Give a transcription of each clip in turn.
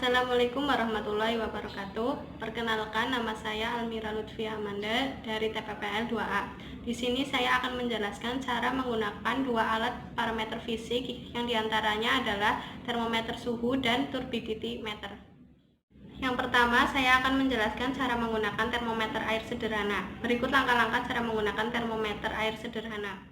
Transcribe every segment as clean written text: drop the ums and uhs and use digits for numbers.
Assalamualaikum warahmatullahi wabarakatuh. Perkenalkan, nama saya Almira Lutfi Amanda dari TPPL 2A. Di sini saya akan menjelaskan cara menggunakan dua alat parameter fisik yang diantaranya adalah termometer suhu dan turbidity meter. Yang pertama, saya akan menjelaskan cara menggunakan termometer air sederhana. Berikut langkah-langkah cara menggunakan termometer air sederhana.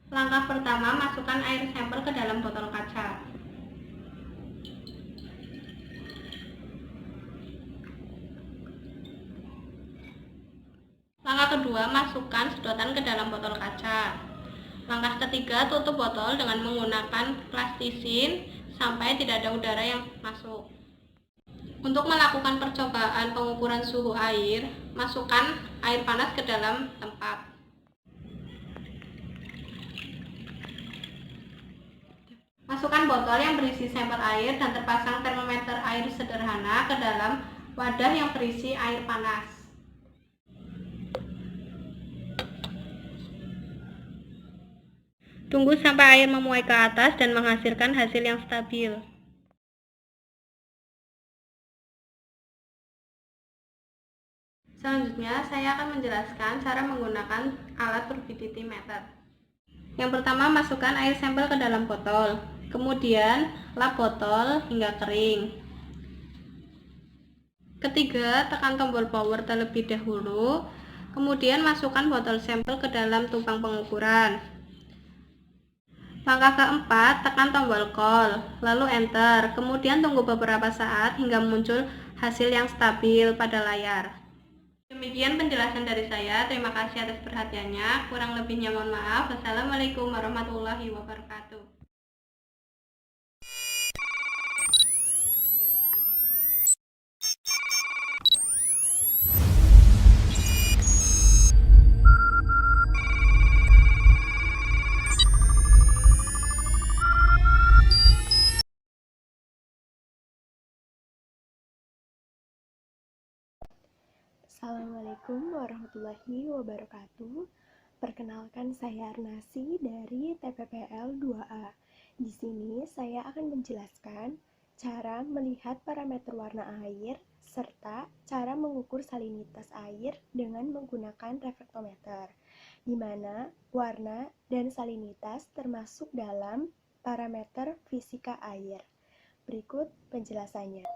Langkah pertama, masukkan air sampel ke dalam botol kaca. Langkah kedua, masukkan sedotan ke dalam botol kaca. Langkah ketiga, tutup botol dengan menggunakan plastisin sampai tidak ada udara yang masuk. Untuk melakukan percobaan pengukuran suhu air, masukkan air panas ke dalam tempat. Masukkan botol yang berisi sampel air dan terpasang termometer air sederhana ke dalam wadah yang berisi air panas. Tunggu sampai air memuai ke atas dan menghasilkan hasil yang stabil. Selanjutnya, saya akan menjelaskan cara menggunakan alat turbidity meter. Yang pertama, masukkan air sampel ke dalam botol. Kemudian, lap botol hingga kering. Ketiga, tekan tombol power terlebih dahulu. Kemudian, masukkan botol sampel ke dalam tupang pengukuran. Langkah keempat, tekan tombol call, lalu enter. Kemudian tunggu beberapa saat hingga muncul hasil yang stabil pada layar. Demikian penjelasan dari saya. Terima kasih atas perhatiannya. Kurang lebihnya mohon maaf. Wassalamualaikum warahmatullahi wabarakatuh. Assalamualaikum warahmatullahi wabarakatuh. Perkenalkan, saya Arnasi dari TPPL 2A. Di sini saya akan menjelaskan cara melihat parameter warna air serta cara mengukur salinitas air dengan menggunakan refraktometer, di mana warna dan salinitas termasuk dalam parameter fisika air. Berikut penjelasannya.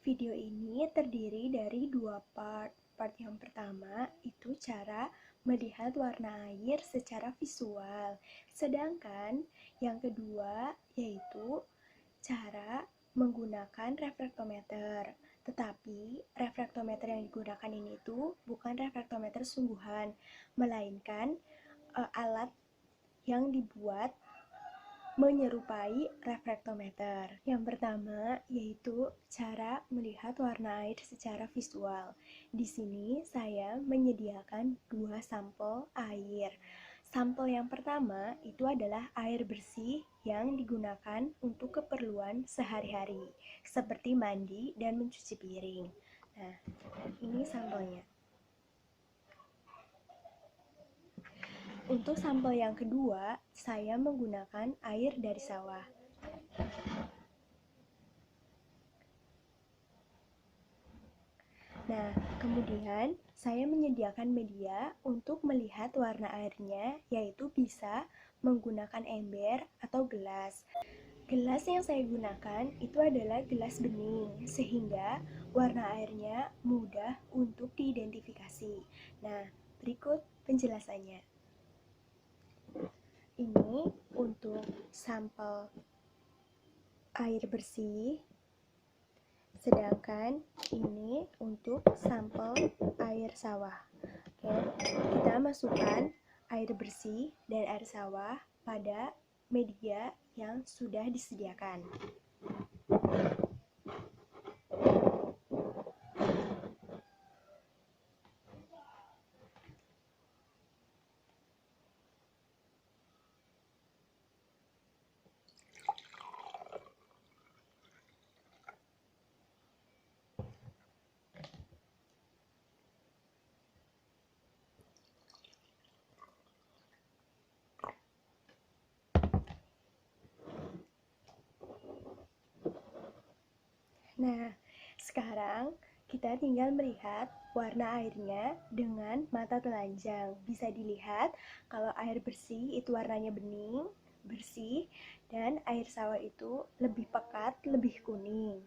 Video ini terdiri dari dua part. Part yang pertama itu cara melihat warna air secara visual. Sedangkan yang kedua yaitu cara menggunakan refraktometer. Tetapi refraktometer yang digunakan ini itu bukan refraktometer sungguhan, melainkan alat yang dibuat menyerupai refraktometer. Yang pertama yaitu cara melihat warna air secara visual. Di sini saya menyediakan dua sampel air. Sampel yang pertama itu adalah air bersih yang digunakan untuk keperluan sehari-hari, seperti mandi dan mencuci piring. Nah, ini sampelnya. Untuk sampel yang kedua, saya menggunakan air dari sawah. Nah, kemudian saya menyediakan media untuk melihat warna airnya, yaitu bisa menggunakan ember atau gelas. Gelas yang saya gunakan itu adalah gelas bening, sehingga warna airnya mudah untuk diidentifikasi. Nah, berikut penjelasannya. Ini untuk sampel air bersih, sedangkan ini untuk sampel air sawah. Oke, kita masukkan air bersih dan air sawah pada media yang sudah disediakan. Nah, sekarang kita tinggal melihat warna airnya dengan mata telanjang. Bisa dilihat kalau air bersih itu warnanya bening, bersih, dan air sawah itu lebih pekat, lebih kuning.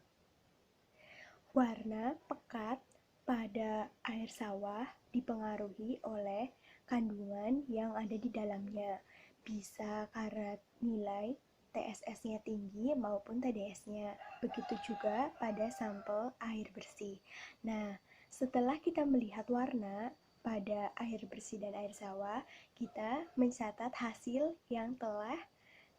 Warna pekat pada air sawah dipengaruhi oleh kandungan yang ada di dalamnya. Bisa karena nilai TSS-nya tinggi maupun TDS-nya. Begitu juga pada sampel air bersih. Nah, setelah kita melihat warna pada air bersih dan air sawah, kita mencatat hasil yang telah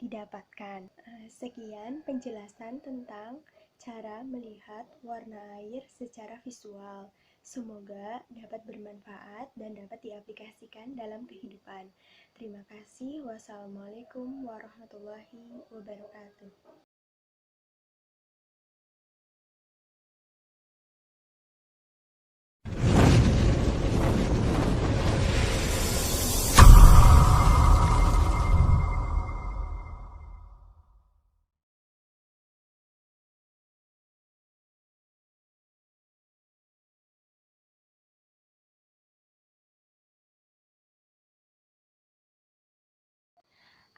didapatkan. Sekian penjelasan tentang cara melihat warna air secara visual. Semoga dapat bermanfaat dan dapat diaplikasikan dalam kehidupan. Terima kasih. Wassalamualaikum warahmatullahi wabarakatuh.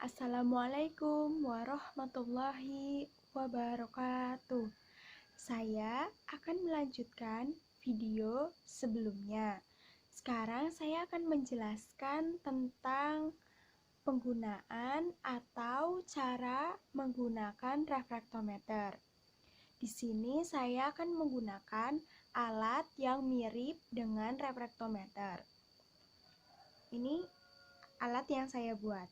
Assalamualaikum warahmatullahi wabarakatuh. Saya akan melanjutkan video sebelumnya. Sekarang saya akan menjelaskan tentang penggunaan atau cara menggunakan refraktometer. Di sini saya akan menggunakan alat yang mirip dengan refraktometer. Ini alat yang saya buat.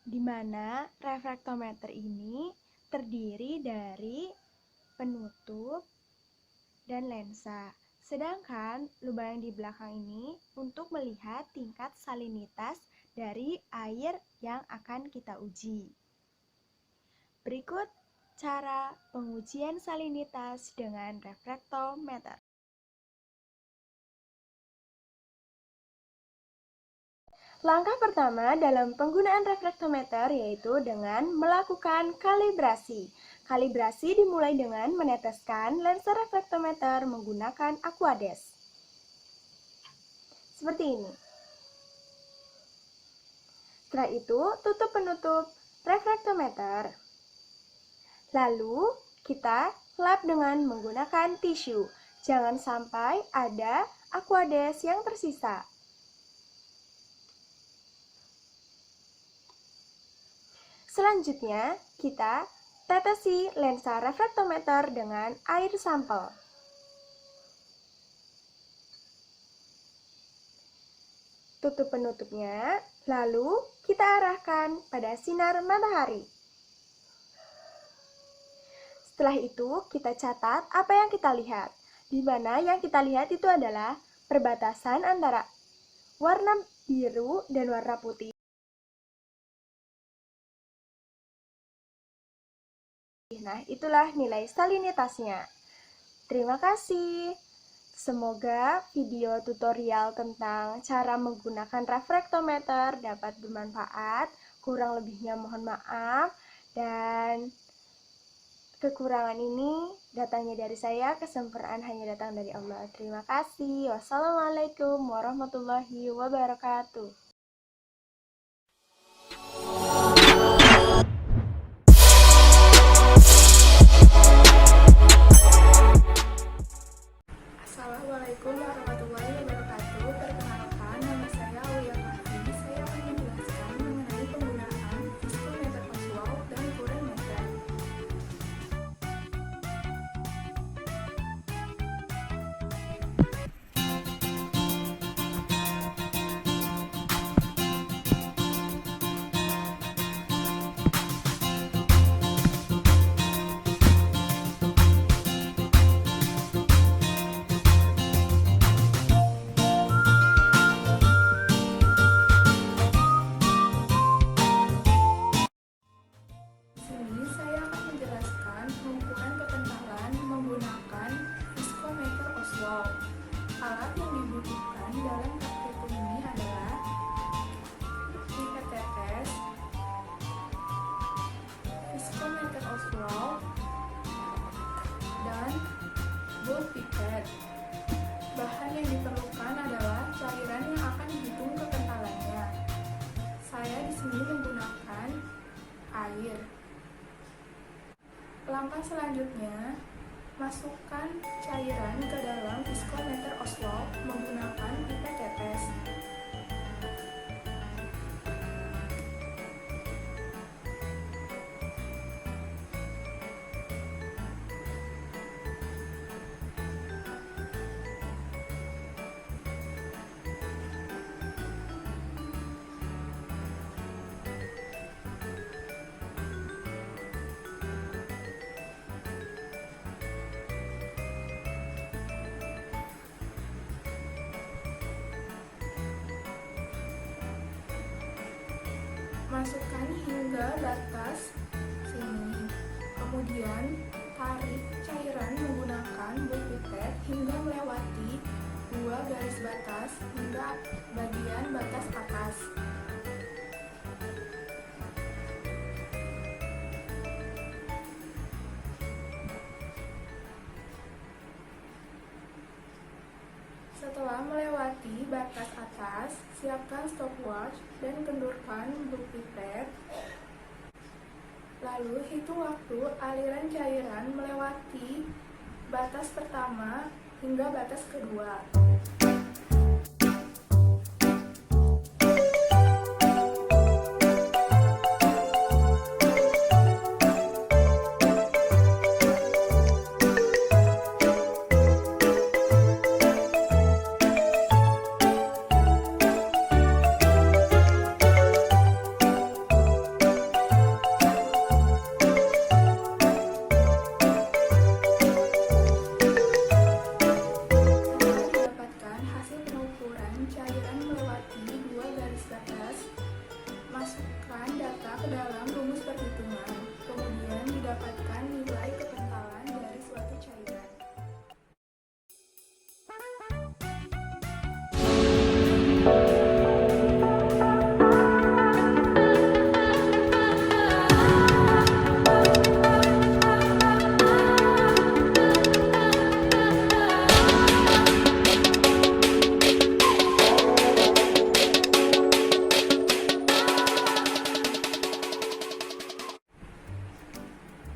Di mana refraktometer ini terdiri dari penutup dan lensa. Sedangkan lubang yang di belakang ini untuk melihat tingkat salinitas dari air yang akan kita uji. Berikut cara pengujian salinitas dengan refraktometer. Langkah pertama dalam penggunaan refraktometer yaitu dengan melakukan kalibrasi. Kalibrasi dimulai dengan meneteskan lensa refraktometer menggunakan aquades. Seperti ini. Setelah itu, tutup penutup refraktometer. Lalu, kita lap dengan menggunakan tisu. Jangan sampai ada aquades yang tersisa. Selanjutnya, kita tetesi lensa refraktometer dengan air sampel. Tutup penutupnya, lalu kita arahkan pada sinar matahari. Setelah itu, kita catat apa yang kita lihat. Di mana yang kita lihat itu adalah perbatasan antara warna biru dan warna putih. Nah, itulah nilai salinitasnya. Terima kasih. Semoga video tutorial tentang cara menggunakan refraktometer dapat bermanfaat. Kurang lebihnya mohon maaf. Dan kekurangan ini datangnya dari saya, kesempurnaan hanya datang dari Allah. Terima kasih. Wassalamualaikum warahmatullahi wabarakatuh. Assalamualaikum warahmatullahi wabarakatuh. Perkenalkan, nama saya Aulia Fahmi. Saya akan menjelaskan mengenai penggunaan viskometer visual dan ukuran meter. Langkah selanjutnya, masukkan cairan ke dalam viskometer Oslo menggunakan pipet tetes. Masukkan hingga batas sini. Kemudian tarik cairan menggunakan buih pipet hingga melewati 2 garis batas hingga bagian batas atas. Setelah melewati batas atas, siapkan stopwatch dan kendurkan buih pipet. Lalu hitung waktu aliran cairan melewati batas pertama hingga batas kedua. Masukkan data ke dalam rumus perhitungan, kemudian didapatkan nilai kekentalan dari suatu cairan.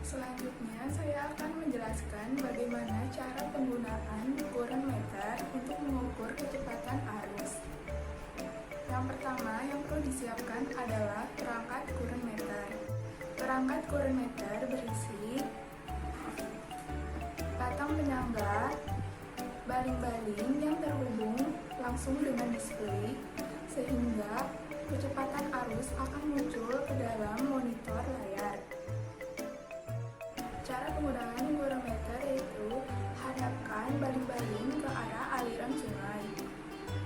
Selanjutnya, saya akan menjelaskan bagaimana cara penggunaan current meter untuk mengukur kecepatan arus. Yang pertama yang perlu disiapkan adalah perangkat current meter. Perangkat current meter berisi batang penyangga, baling-baling yang terhubung langsung dengan display, sehingga kecepatan arus akan muncul ke dalam monitor layar. Cara penggunaan current meter yaitu hadapkan baling-baling ke arah aliran sungai.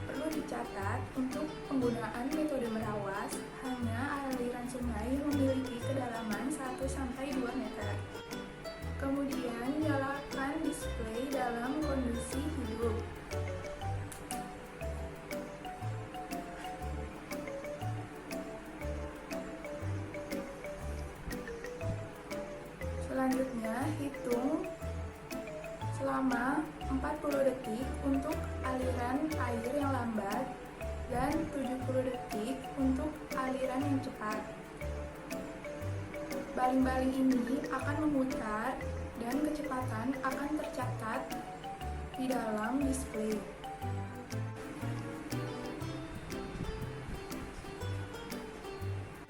Perlu dicatat, untuk penggunaan metode merawas, hanya aliran sungai memiliki kedalaman 1-2 meter. Kemudian nyalakan display dalam kondisi hidup. Selanjutnya, hitung selama 40 detik untuk aliran air yang lambat dan 70 detik untuk aliran yang cepat. Baling-baling ini akan memutar dan kecepatan akan tercatat di dalam display.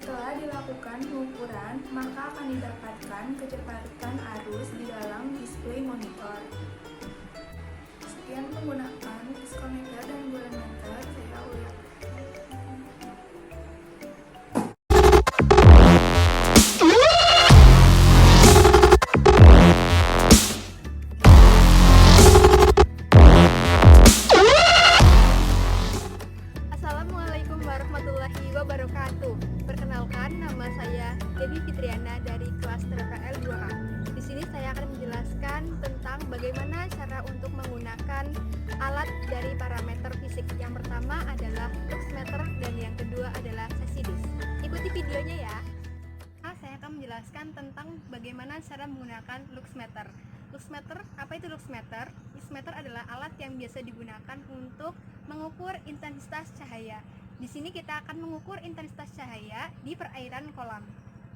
Setelah dilakukan pengukuran, maka akan didapatkan kecepatan arus di dalam display monitor. Sekian penggunaan viskometer dan current meter, saya ulang. Assalamualaikum warahmatullahi wabarakatuh. Perkenalkan, nama saya Devi Fitriana dari kelas TPPL 2A. Di sini saya akan menjelaskan tentang bagaimana cara untuk menggunakan alat dari parameter fisik. Yang pertama adalah luxmeter dan yang kedua adalah sesidis. Ikuti videonya ya. Saya akan menjelaskan tentang bagaimana cara menggunakan luxmeter. Luxmeter, apa itu luxmeter? Luxmeter adalah alat yang biasa digunakan untuk mengukur intensitas cahaya. Di sini kita akan mengukur intensitas cahaya di perairan kolam.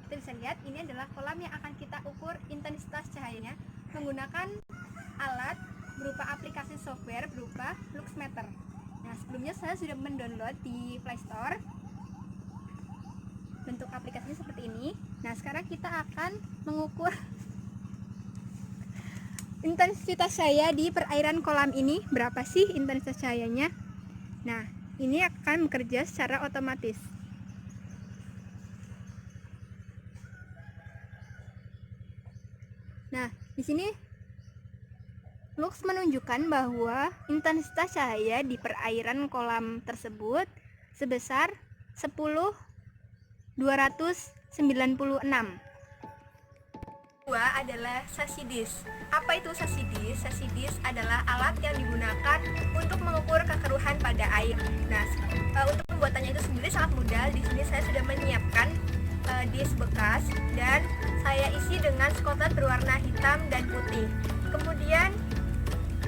Kita bisa lihat ini adalah kolam yang akan kita ukur intensitas cahayanya menggunakan alat berupa aplikasi software berupa luxmeter. Nah, sebelumnya saya sudah mendownload di Play Store. Bentuk aplikasinya seperti ini. Nah, sekarang kita akan mengukur intensitas cahaya di perairan kolam ini. Berapa sih intensitas cahayanya? Nah, ini akan bekerja secara otomatis. Nah, di sini Lux menunjukkan bahwa intensitas cahaya di perairan kolam tersebut sebesar 10.296. Kedua adalah sasidis. Apa itu sasidis? Sasidis adalah alat yang digunakan untuk mengukur kekeruhan pada air. Nah, untuk pembuatannya itu sendiri sangat mudah. Di sini saya sudah menyiapkan disk bekas dan saya isi dengan skotet berwarna hitam dan putih. Kemudian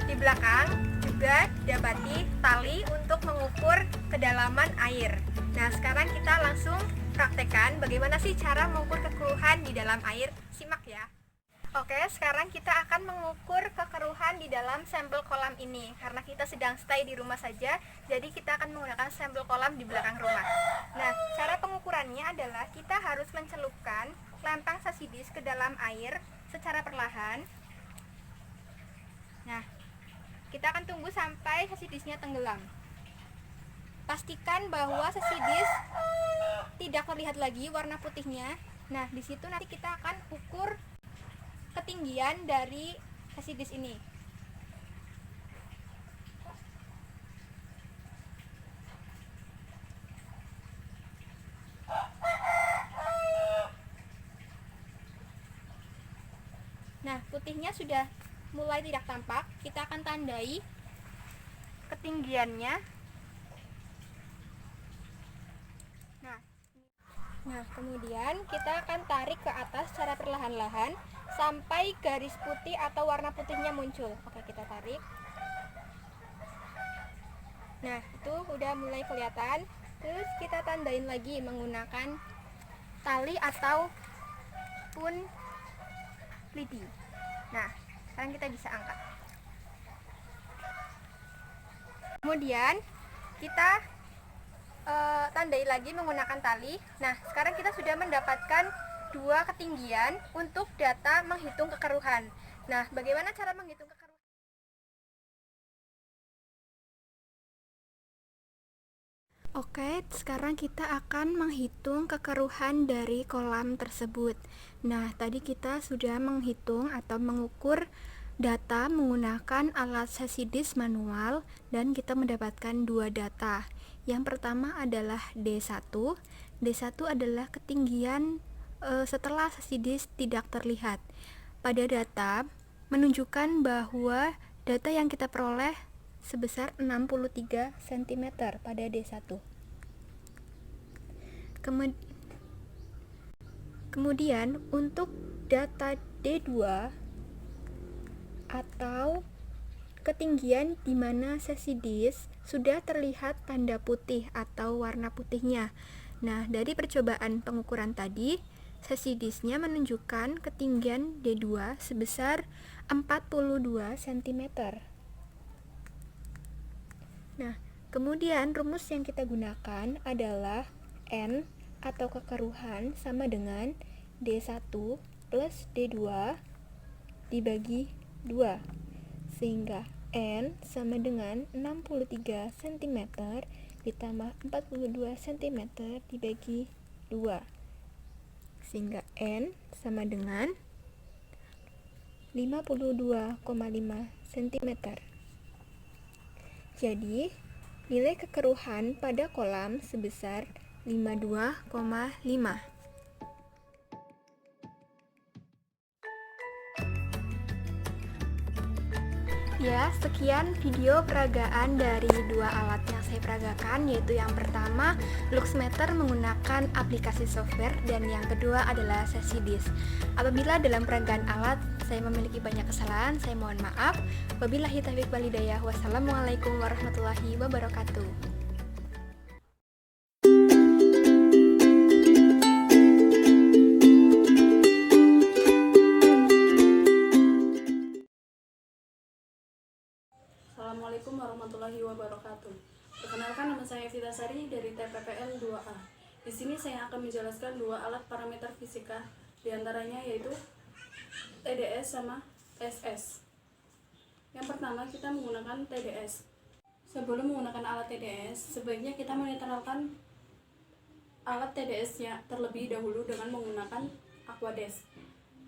di belakang juga didapati tali untuk mengukur kedalaman air. Nah, sekarang kita langsung praktekkan bagaimana sih cara mengukur kekeruhan di dalam air. Simak ya. Oke, sekarang kita akan mengukur kekeruhan di dalam sampel kolam ini. Karena kita sedang stay di rumah saja, jadi kita akan menggunakan sampel kolam di belakang rumah. Nah, cara pengukurannya adalah kita harus mencelupkan lempeng sasidis ke dalam air secara perlahan. Nah, kita akan tunggu sampai sasidisnya tenggelam. Pastikan bahwa sasidis tidak terlihat lagi warna putihnya. Nah, di situ nanti kita akan ukur ketinggian dari sasidis ini. Nah, putihnya sudah mulai tidak tampak. Kita akan tandai ketinggiannya. Nah, kemudian kita akan tarik ke atas secara perlahan-lahan sampai garis putih atau warna putihnya muncul. Oke, kita tarik. Nah, itu udah mulai kelihatan. Terus kita tandain lagi menggunakan tali ataupun lidi. Nah, sekarang kita bisa angkat. Kemudian kita tandai lagi menggunakan tali. Nah, sekarang kita sudah mendapatkan dua ketinggian untuk data menghitung kekeruhan. Nah, bagaimana cara menghitung kekeruhan? Oke, sekarang kita akan menghitung kekeruhan dari kolam tersebut. Nah, tadi kita sudah menghitung atau mengukur data menggunakan alat sasidis manual dan kita mendapatkan dua data. Yang pertama adalah D1. D1 adalah ketinggian setelah sasidis tidak terlihat. Pada data menunjukkan bahwa data yang kita peroleh sebesar 63 cm pada D1. Kemudian untuk data D2 atau ketinggian di mana sasidis sudah terlihat tanda putih atau warna putihnya. Nah, dari percobaan pengukuran tadi, sasidisnya menunjukkan ketinggian D2 sebesar 42 cm. Nah, kemudian rumus yang kita gunakan adalah N atau kekeruhan sama dengan D1 plus D2 dibagi 2, sehingga N sama dengan 63 cm ditambah 42 cm dibagi 2, sehingga N sama dengan 52,5 cm. Jadi, nilai kekeruhan pada kolam sebesar 52,5. Ya, sekian video peragaan dari dua alat yang saya peragakan, yaitu yang pertama luxmeter menggunakan aplikasi software dan yang kedua adalah sasidis. Apabila dalam peragaan alat saya memiliki banyak kesalahan, saya mohon maaf. Wabillahi taufiq wal hidayah. Wassalamualaikum warahmatullahi wabarakatuh. Assalamualaikum warahmatullahi wabarakatuh. Perkenalkan, nama saya Vita Sari dari TPPL 2A. Di sini saya akan menjelaskan dua alat parameter fisika, diantaranya yaitu TDS sama TSS. Yang pertama, kita menggunakan TDS. Sebelum menggunakan alat TDS, sebaiknya kita menetralkan alat TDS-nya terlebih dahulu dengan menggunakan Aquades.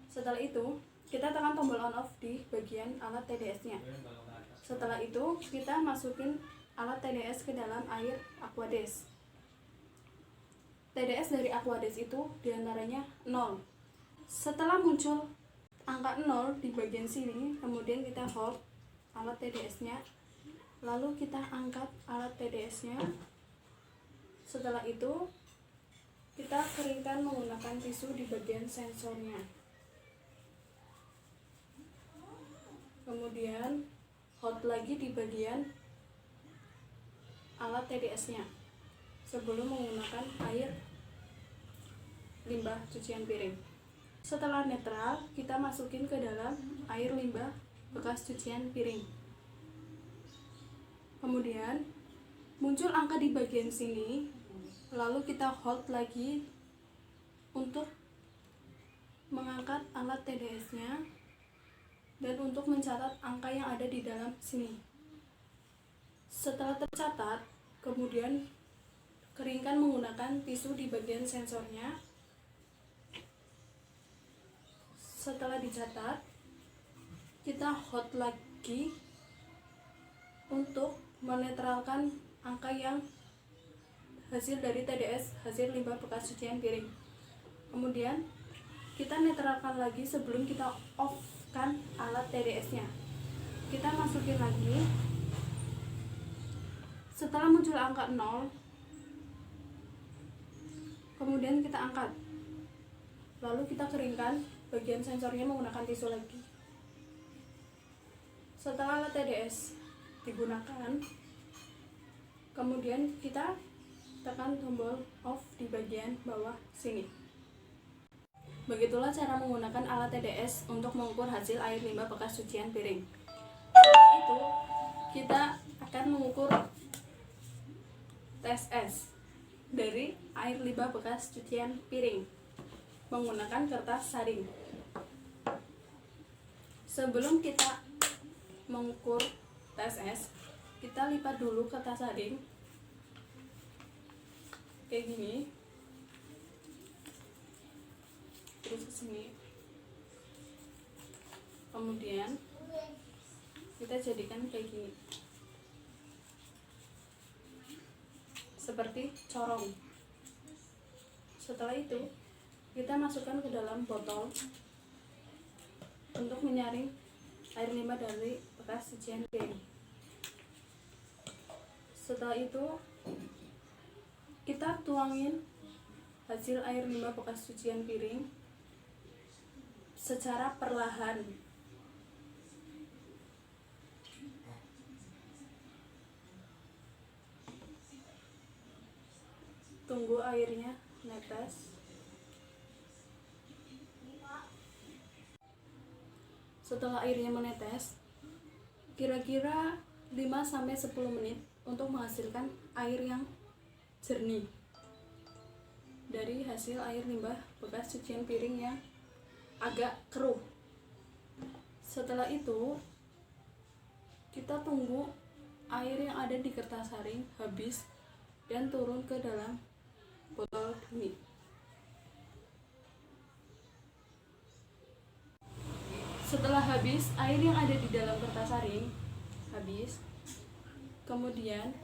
Setelah itu, kita tekan tombol on off di bagian alat TDS-nya. Setelah itu, kita masukin alat TDS ke dalam air Aquades. TDS dari Aquades itu diantaranya 0. Setelah muncul angka 0 di bagian sini, kemudian kita hold alat TDS-nya, lalu kita angkat alat TDS-nya. Setelah itu, kita keringkan menggunakan tisu di bagian sensornya. Kemudian hold lagi di bagian alat TDS-nya sebelum menggunakan air limbah cucian piring. Setelah netral, kita masukin ke dalam air limbah bekas cucian piring. Kemudian muncul angka di bagian sini, lalu kita hold lagi untuk mengangkat alat TDS-nya dan untuk mencatat angka yang ada di dalam sini. Setelah tercatat, kemudian keringkan menggunakan tisu di bagian sensornya. Setelah dicatat, kita hold lagi untuk menetralkan angka yang hasil dari TDS, hasil limbah bekas cucian piring. Kemudian kita netralkan lagi sebelum kita off-kan alat TDS-nya. Kita masukin lagi. Setelah muncul angka 0, kemudian kita angkat. Lalu kita keringkan bagian sensornya menggunakan tisu lagi. Setelah alat TDS digunakan, kemudian kita tekan tombol off di bagian bawah sini. Begitulah cara menggunakan alat TDS untuk mengukur hasil air limbah bekas cucian piring. Setelah itu, kita akan mengukur TSS dari air limbah bekas cucian piring menggunakan kertas saring. Sebelum kita mengukur TSS, kita lipat dulu kertas saring kayak gini, terus ke sini. Kemudian kita jadikan kayak gini, seperti corong. Setelah itu, kita masukkan ke dalam botol untuk menyaring air limbah dari bekas cucian piring. Setelah itu, kita tuangin hasil air limbah bekas cucian piring secara perlahan. Tunggu airnya netes. Setelah airnya menetes, kira-kira 5-10 menit untuk menghasilkan air yang jernih dari hasil air limbah bekas cucian piring yang agak keruh. Setelah itu, kita tunggu air yang ada di kertas saring habis dan turun ke dalam botol ini. Setelah habis, air yang ada di dalam kertas saring habis, kemudian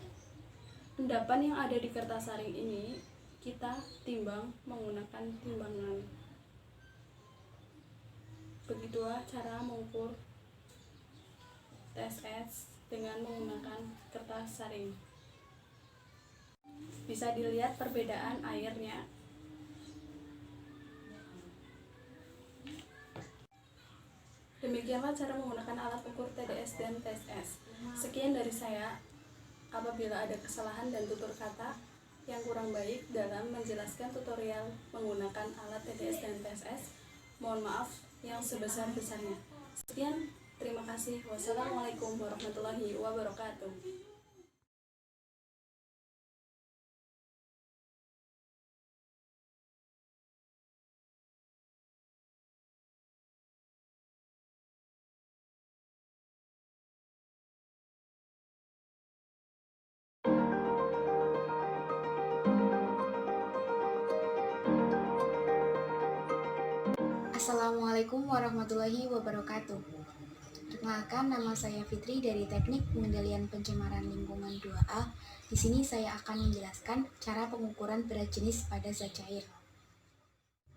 endapan yang ada di kertas saring ini kita timbang menggunakan timbangan. Begitulah cara mengukur TSS dengan menggunakan kertas saring. Bisa dilihat perbedaan airnya. Demikianlah cara menggunakan alat ukur TDS dan TSS. Sekian dari saya. Apabila ada kesalahan dan tutur kata yang kurang baik dalam menjelaskan tutorial menggunakan alat TDS dan TSS, mohon maaf yang sebesar-besarnya. Sekian, Terima kasih. Wassalamualaikum warahmatullahi wabarakatuh. Assalamualaikum warahmatullahi wabarakatuh. Perkenalkan, nama saya Fitri dari Teknik Pengendalian Pencemaran Lingkungan 2A. Di sini saya akan menjelaskan cara pengukuran berat jenis pada zat cair.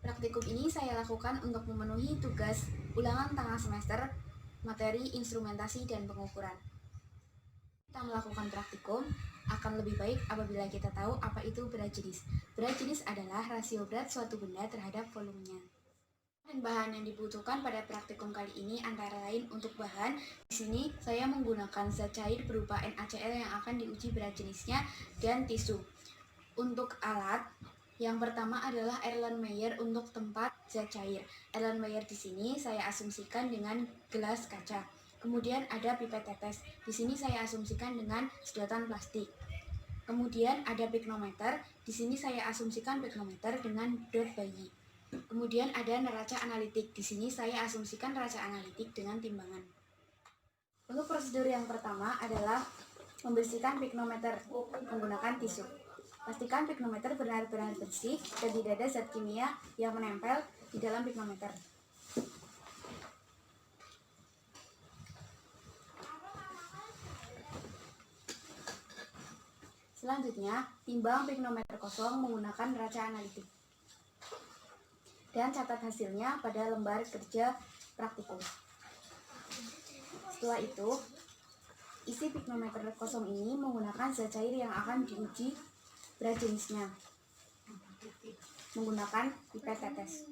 Praktikum ini saya lakukan untuk memenuhi tugas ulangan tengah semester materi instrumentasi dan pengukuran. Kita melakukan praktikum akan lebih baik apabila kita tahu apa itu berat jenis. Berat jenis adalah rasio berat suatu benda terhadap volumenya. Dan bahan yang dibutuhkan pada praktikum kali ini antara lain untuk bahan, di sini saya menggunakan zat cair berupa NaCl yang akan diuji berat jenisnya dan tisu. Untuk alat, yang pertama adalah Erlenmeyer untuk tempat zat cair. Erlenmeyer di sini saya asumsikan dengan gelas kaca. Kemudian ada pipet tetes. Di sini saya asumsikan dengan sedotan plastik. Kemudian ada piknometer. Di sini saya asumsikan piknometer dengan dot bayi. Kemudian ada neraca analitik. Di sini saya asumsikan neraca analitik dengan timbangan. Untuk prosedur yang pertama adalah membersihkan piknometer menggunakan tisu. Pastikan piknometer benar-benar bersih dan tidak ada zat kimia yang menempel di dalam piknometer. Selanjutnya, timbang piknometer kosong menggunakan neraca analitik. Dan catat hasilnya pada lembar kerja praktikum. Setelah itu, isi piknometer kosong ini menggunakan zat cair yang akan diuji berat jenisnya menggunakan pipet tetes.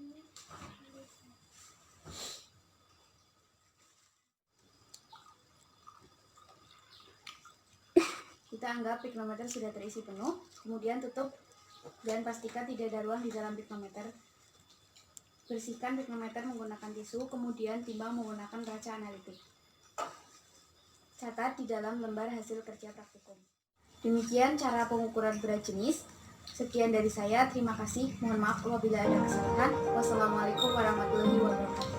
Kita anggap piknometer sudah terisi penuh, kemudian tutup dan pastikan tidak ada ruang di dalam piknometer. Bersihkan piknometer menggunakan tisu, kemudian timbang menggunakan neraca analitik. Catat di dalam lembar hasil kerja praktikum. Demikian cara pengukuran berat jenis. Sekian dari saya, terima kasih. Mohon maaf apabila ada kesalahan. Wassalamualaikum warahmatullahi wabarakatuh.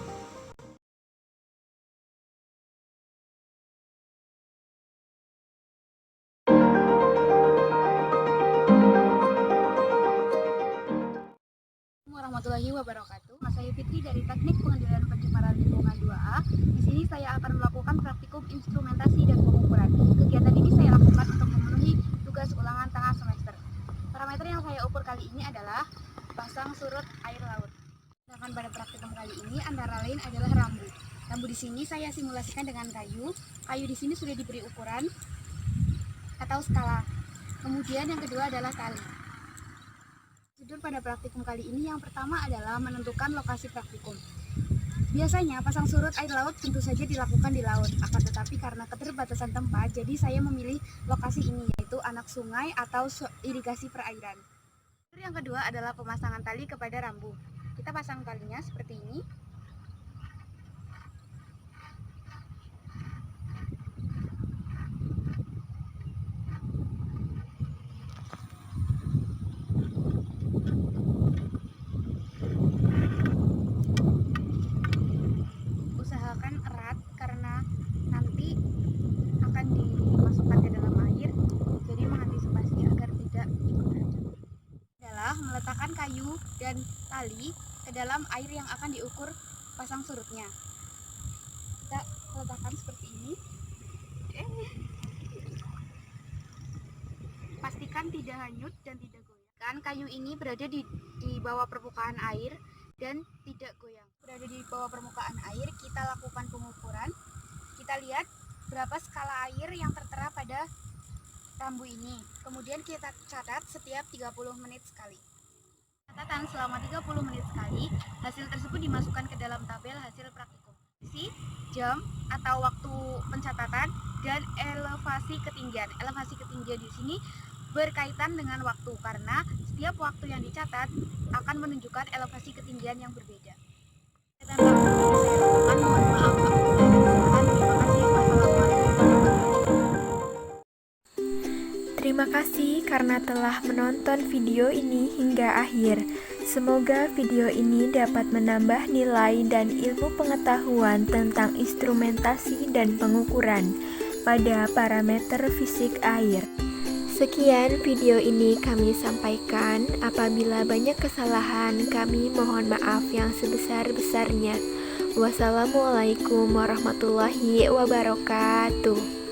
Warahmatullahi wabarakatuh. Saya Fitri dari Teknik Pengendalian Pencemaran Lingkungan 2A. Di sini saya akan melakukan praktikum instrumentasi dan pengukuran. Kegiatan ini saya lakukan untuk memenuhi tugas ulangan tengah semester. Parameter yang saya ukur kali ini adalah pasang surut air laut. Sedangkan pada praktikum kali ini antara lain adalah rambu. Rambu di sini saya simulasikan dengan kayu. Kayu di sini sudah diberi ukuran atau skala. Kemudian yang kedua adalah tali. Prosedur pada praktikum kali ini yang pertama adalah menentukan lokasi praktikum. Biasanya pasang surut air laut tentu saja dilakukan di laut, akan tetapi karena keterbatasan tempat, jadi saya memilih lokasi ini, yaitu anak sungai atau irigasi perairan. Prosedur yang kedua adalah pemasangan tali kepada rambu. Kita pasang talinya seperti ini. Usahakan erat karena nanti akan dimasukkan ke dalam air, jadi mengantisipasi agar tidak ikut hancur. Adalah meletakkan kayu dan tali ke dalam air yang akan diukur pasang surutnya. Kita letakkan seperti ini. Pastikan tidak hanyut dan tidak goyang. Kayu ini berada di bawah permukaan air dan tidak goyang. Berada di bawah permukaan air, kita lakukan pengukuran. Kita lihat berapa skala air yang tertera pada rambu ini. Kemudian kita catat setiap 30 menit sekali. Catatan selama 30 menit sekali, hasil tersebut dimasukkan ke dalam tabel hasil praktikum. Isi, jam atau waktu pencatatan, dan elevasi ketinggian. Elevasi ketinggian di sini berkaitan dengan waktu karena setiap waktu yang dicatat akan menunjukkan elevasi ketinggian yang berbeda. Mohon maaf apabila ada kesalahan. Terima kasih karena telah menonton video ini hingga akhir. Semoga video ini dapat menambah nilai dan ilmu pengetahuan tentang instrumentasi dan pengukuran pada parameter fisik air. Sekian video ini kami sampaikan. Apabila banyak kesalahan, kami mohon maaf yang sebesar-besarnya. Wassalamualaikum warahmatullahi wabarakatuh.